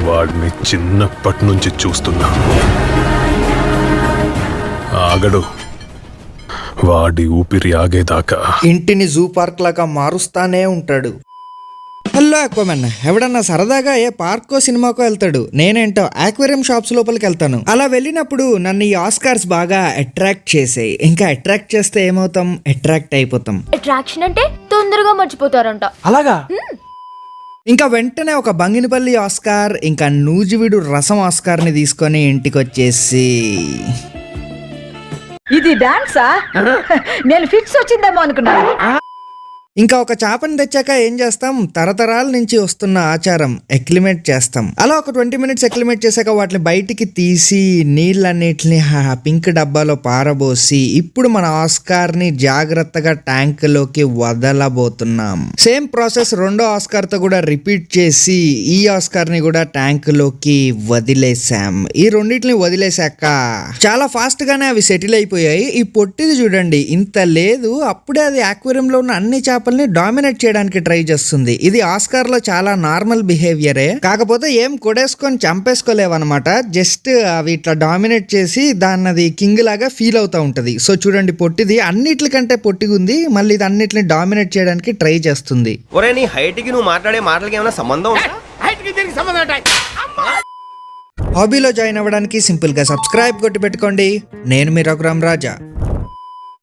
వాడిని చిన్నప్పటి నుంచి చూస్తున్నా, ఆగడు. వాడి ఊపిరి ఆగేదాకా ఇంటిని జూ పార్క్ లాగా మారుస్తానే ఉంటాడు. హలో అక్వామన్, ఎవడన్నా సరదాగా ఏ పార్కో సినిమాకో వెళ్తాడు, నేనేంటో ఆక్వేరియం షాప్స్ లోపలికి వెళ్తాను. అలా వెళ్ళినప్పుడు నన్ను ఈ ఆస్కార్స్ బాగా అట్రాక్ట్ చేసాయి. ఇంకా అట్రాక్ట్ చేస్తే ఏమవుతాం, అట్రాక్ట్ అయిపోతాం. అట్రాక్షన్ అంటే తొందరగా మర్చిపోతారంట. అలాగా? ఇంకా వెంటనే ఒక బంగినపల్లి ఆస్కార్, ఇంకా నూజివీడు రసం ఆస్కార్ ని తీసుకొని ఇంటికి వచ్చేసి, ఇది డాన్సా? నేను ఫిక్స్ వచ్చిందేమో అనుకున్నాను. ఇంకా ఒక చేపని తెచ్చాక ఏం చేస్తాం, తరతరాల నుంచి వస్తున్న ఆచారం ఎక్లిమేట్ చేస్తాం. అలా ఒక 20 మినిట్స్ ఎక్లిమేట్ చేశాక వాటిని బయటికి తీసి నీళ్ళన్నిటిని పింక్ డబ్బాలో పారబోసి ఇప్పుడు మన ఆస్కార్ ని జాగ్రత్తగా ట్యాంక్ లోకి వదలబోతున్నాం. సేమ్ ప్రాసెస్ రెండో ఆస్కార్ తో కూడా రిపీట్ చేసి ఈ ఆస్కార్ ని కూడా ట్యాంక్ లోకి వదిలేసాం. ఈ రెండింటిని వదిలేశాక చాలా ఫాస్ట్ గానే అవి సెటిల్ అయిపోయాయి. ఈ పొట్టిది చూడండి, ఇంత లేదు, అప్పుడే అది ఆక్వేరియం లో ఉన్న అన్ని చేపల్ని డామినేట్ చేయడానికి ట్రై చేస్తుంది. ఇది ఆస్కార్ లో చాలా నార్మల్ బిహేవియరే, కాకపోతే ఏం కొడేసుకొని చంపేసుకోలేవన్నమాట. జస్ట్ అవి ఇట్లా డామినేట్ చేసి దాన్ని అది కింగ్ లాగా ఫీల్ అవుతా ఉంటది. సో చూడండి, పొట్టిది అన్నిటికంటే పొట్టిగా ఉంది, మళ్ళీ ఇది అన్నిటిని డామినేట్ చేయడానికి ట్రై చేస్తుంది. ఒరే, నీ హైట్ కి నువ్వు మాట్లాడే మాటలకి ఏమైనా సంబంధం ఉందా? హాబీలో జాయిన్ అవ్వడానికి సింపుల్ గా సబ్స్క్రైబ్ కొట్టి పెట్టుకోండి. నేను మీ రఘురామ్ రాజా.